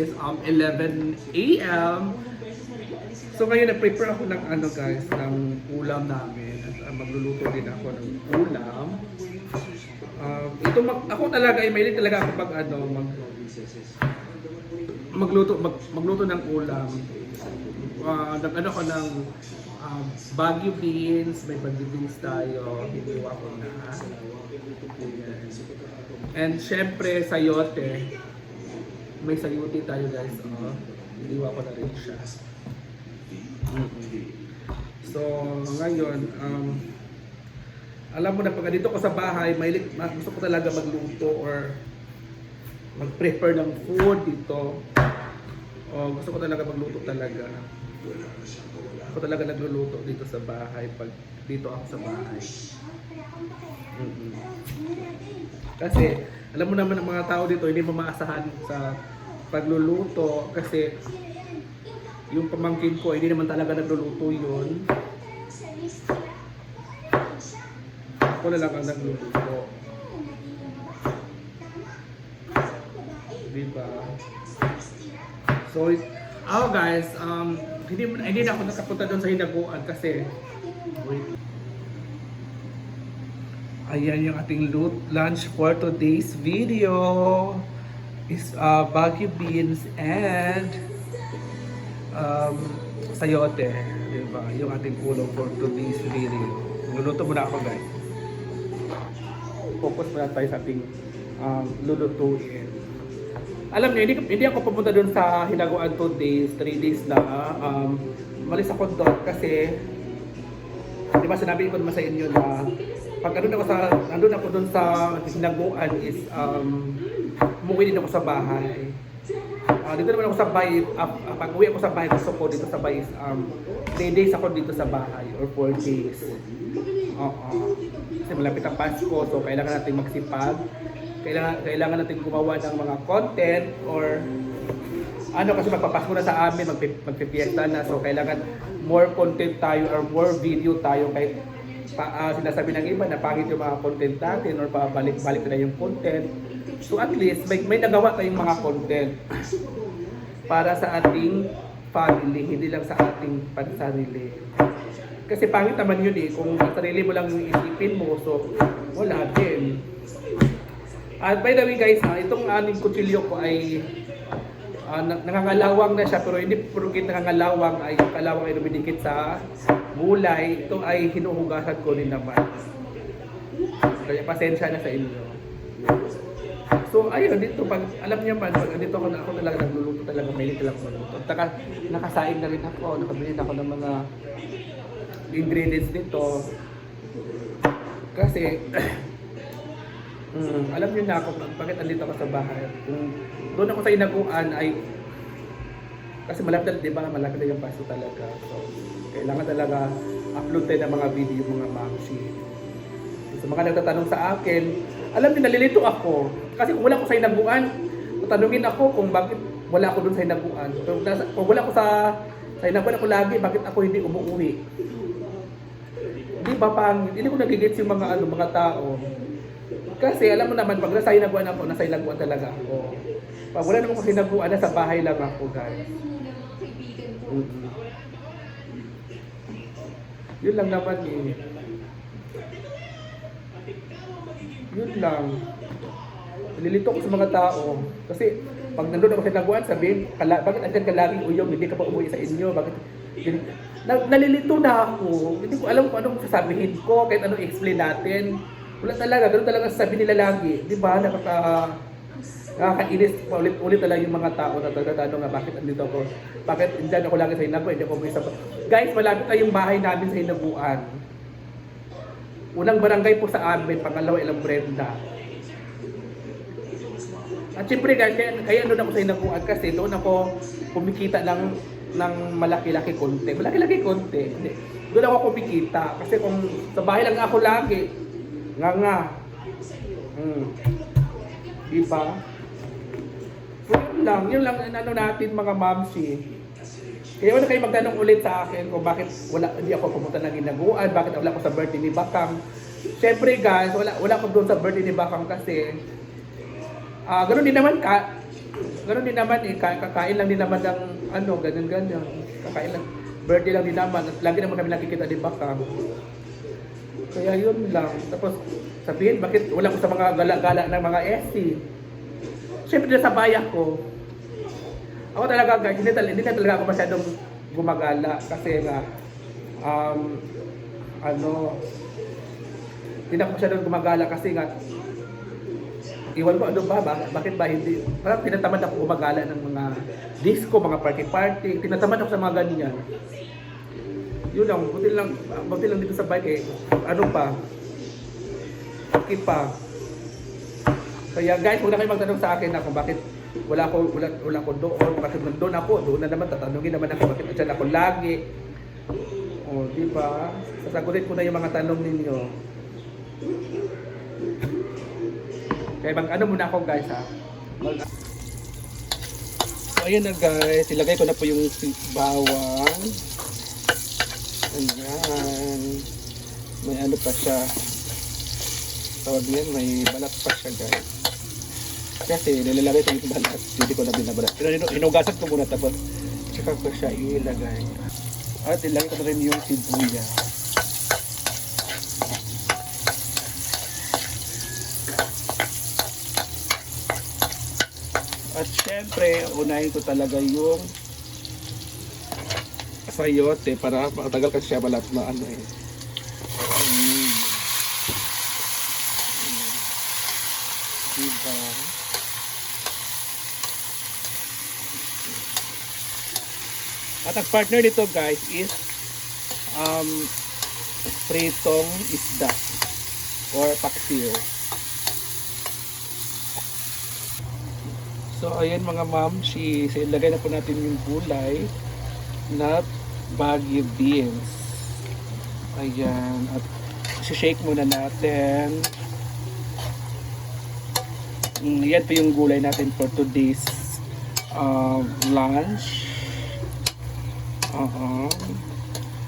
It's 11 a.m. So ngayon nag-prepare ako ng guys, ng ulam namin. At magluluto din ako ng ulam. Ako talaga ay mahilig talaga ako magluto ng ulam. Ko ng Baguio beans, may Baguio beans tayo, hiniwa ko na. And syempre sayote. May sayote tayo guys, hiniwa ko na rin siya. So ngayon, alam mo na pag dito ko sa bahay, gusto ko talaga magluto or mag-prepare ng food dito. Gusto ko talaga magluto talaga. Ako talaga nagluluto dito sa bahay pag dito ako sa bahay. Kasi alam mo naman ang mga tao dito hindi mo maasahan sa pagluluto kasi yung pamangkin ko hindi naman talaga nagluluto yun. Ako na lang ang nagluluto. Diba? So, guys, hindi na ako nakapunta doon sa hinaguan kasi wait. Ayan yung ating lunch for today's video is Baguio beans and sayote, diba? Yung ating ulam for today's video. Luluto muna ako guys. Focus muna tayo sa ating lulutuin. Alam niyo, hindi ako pupunta doon sa hinaguan 2 days, 3 days na. Malis ako doon kasi di ba sinabi ko naman sa inyo na pag nandun ako doon sa hinaguan is umuwi din ako sa bahay. Dito naman ako sa bahay, pag uwi ako sa bahay, gusto ko dito sa bahay is 3 days ako dito sa bahay or 4 days. Kasi malapit ang Pasko, so kailangan natin magsipag. Kailangan natin gumawa ng mga content or kasi magpapasko na sa amin, magpipiesta na, so kailangan more content tayo or more video tayo kahit sinasabi ng iba na pangit yung mga content natin or pabalik-balik na yung content. So at least may nagawa tayong mga content para sa ating family, hindi lang sa ating pansarili. Kasi pangit naman yun kung sa sarili mo lang yung isipin mo, so wala din. At by the way guys, itong aming kutsilyo ko ay nangangalawang na siya, pero hindi purugit nangangalawang, ay yung kalawang ay dumidikit sa gulay. Ito ay hinuhugasan ko din naman. Kaya pasensya na sa inyo. So ayun, dito pag alam niyo man, pag dito ako talaga nagluluto talaga, may little ako magluto. At nakasaing na rin ako, nakabili na ako ng mga ingredients dito. Kasi alam niyo na ako bakit andito ako sa bahay. Kung doon ako sa hinaguan ay kasi malapit na yung Pasko talaga. So kailangan talaga upload tayo ng mga video, mga mamshi. So mga nagtatanong sa akin, alam niyo nalilito ako. Kasi kung wala ako sa hinaguan, tatanungin ako kung bakit wala ako doon sa hinaguan. Kung wala ako sa hinaguan ako lagi, bakit ako hindi umuwi? Di ba hindi ko nagigits yung mga tao. Kasi alam mo naman, pag nasa hinaguan ako, nasa hinaguan talaga ako. Pag wala naman ko hinaguan, nasa bahay lang ako, guys. Yun lang naman Yun lang. Nalilito ko sa mga tao. Kasi pag nandun ako sa hinaguan, sabihin, bakit andyan ka laging uyong, hindi ka pa umuwi sa inyo? Bakit? Nalilito na ako. Hindi ko alam kung anong sasabihin ko, kahit anong explain natin. Wala talaga, ganoon talaga sabi nila lagi. Di ba? Nakakainis ulit talaga yung mga tao na tatanong nga bakit andito ako. Bakit andyan ako lagi sa hinaguan, hindi ako umuwi sa... Guys, malapit na yung bahay namin sa hinaguan. Unang barangay po sa amin, pangalawa ilang Brenda. At syempre guys, kaya doon ako sa hinaguan kasi doon ako kumikita ng malaki-laki konti. Malaki-laki konti. Doon ako kumikita. Kasi kung sa bahay lang ako lagi, nga. Diba? So yun lang natin mga mamsi. Kaya wala kayo magtanong ulit sa akin kung bakit hindi ako pumunta ng hinaguan, bakit wala ako sa birthday ni Bakang. Siyempre guys, wala ako doon sa birthday ni Bakang kasi ganoon din naman Ganun din naman eh, kakain lang din naman ng ano, ganyan-ganyan. Kakain lang. Birthday lang din naman. At lagi naman kami nakikita di baka. Kaya yun lang. Tapos sabihin, bakit wala ko sa mga gala-gala ng mga SC? Siyempre sa bayan ko. Ako talaga guys, hindi na talaga ako masyadong gumagala. Kasi nga, hindi na ako masyadong gumagala kasi nga, iwan ko ano ba, bakit ba hindi, parang tinatamad ako gumagala ng mga disco, mga party-party, tinatamad ako sa mga ganyan. Yun lang, buti lang dito sa bike eh, ano pa, okay pa. Kaya guys, huwag na kayo magtanong sa akin ako bakit wala ko doon, bakit nandun ako, doon na naman, tatanungin naman ako, bakit dyan ako lagi. O, di ba? Sasagutin ko na yung mga tanong ninyo. Kaya ano muna ako guys ha. So ayan na guys, ilagay ko na po yung bawang. Ayan. May ano pa siya. Tawag yan, may balat pa siya guys. Kasi nilalagay ko yung balat, hindi ko na binabalat. Pero hinugasan ko muna tapos tsaka ko siya ilagay. At ilagay ko na rin yung sibuyas. At syempre, unahin ko talaga yung sayote para matagal kasi siya balat na ano eh. Diba? At ang partner nito guys is pritong isda or paksiw. So ayan mga ma'am, ilagay na po natin yung gulay na Baguio beans. Ayan, at shake muna natin. Yan po yung gulay natin for today's lunch.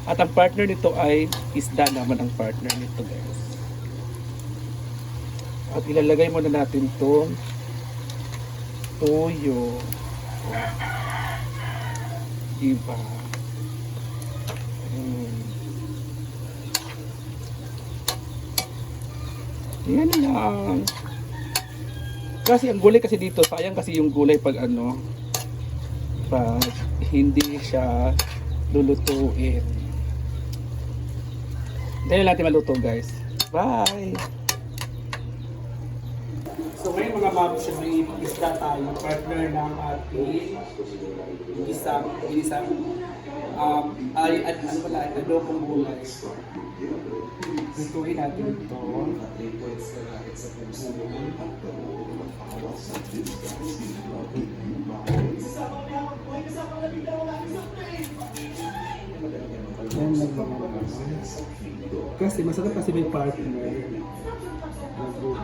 At ang partner nito ay isda naman ang partner nito guys. At ilalagay muna natin itong toyo. Diba? Yan lang. Kasi ang gulay kasi dito, sayang kasi yung gulay pag pag hindi siya lulutuin. Dahil natin maluto guys. Bye! So ngayon mga ma'am, may isda tayo, partner ng ating isang adobong gulay. Lutuin natin ito. Kasi masarap kasi may partner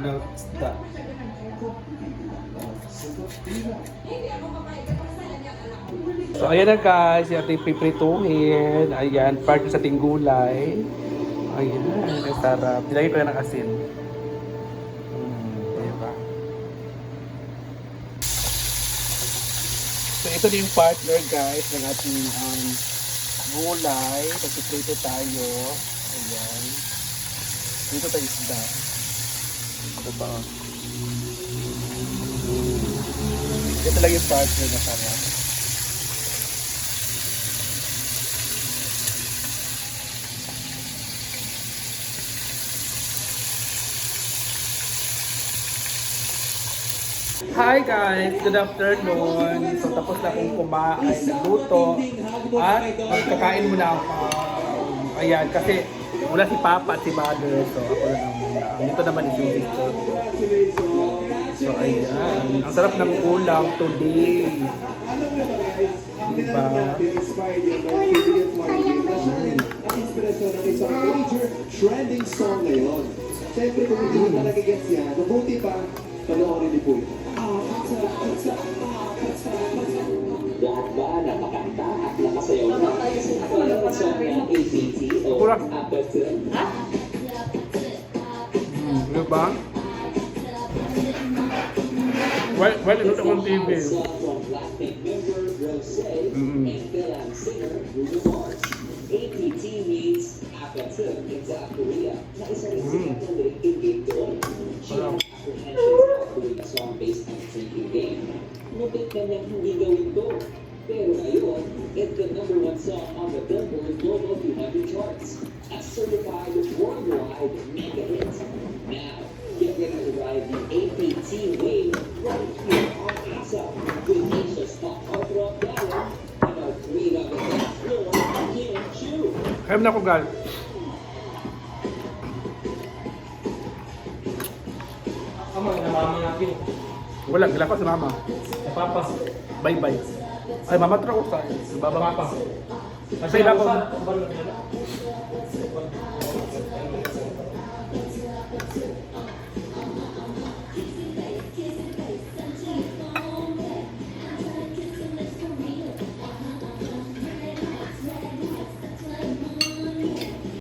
na isda. So ayan na guys, yung ating piprituhin. Ayan, part sa ating gulay. Ayan, ang sarap. Nilagay ko na ng asin. Diba? So ito din yung partner guys ng ating gulay. Pagpiprito tayo. Ayan. Dito tayo isda. Ito ba? Ito lang yung partner na sarap. Hi guys! Good afternoon! So tapos na akong kumain, nagluto at magkakain muna ako. Ayan, kasi wala si Papa at si Mother. So ako na lang muna. Dito naman is yung sister ko. So ayan, ang sarap ng ulam today. Diba? Trending song ngayon. Siyempre kung hindi mo nagigets yan, mabuti pa, panoorin niyo po ito. Lahat ba na makanta at nakasayaw na? Ako lang ang song ng ABT o Appleton? Diba? Well, ito akong TV. Song from Blackpink member Rosé Mm-mm. and Philam singer Bruno Mars. APT means apatid in South Korea. Na isa rin sikat na lyric game doon. She has apprehensions of doing a song based on a drinking game. Ngunit kanyang hindi gawin to. Pero ngayon, it's the #1 song on the Billboard Global 200 charts. A certified worldwide mega hit. Now, get ready to ride the APT wave right here on ASA with Asia's top heartthrob ballad and our queen of the dance floor, Kim Chu. Kaya na ako, gal. Ama, namama natin. Wala, gila ko sa mama. Napapas. Bye-bye. Ay, mama, tra ko sa. Baba. Napapas. Kasi lang ako. Balon nila.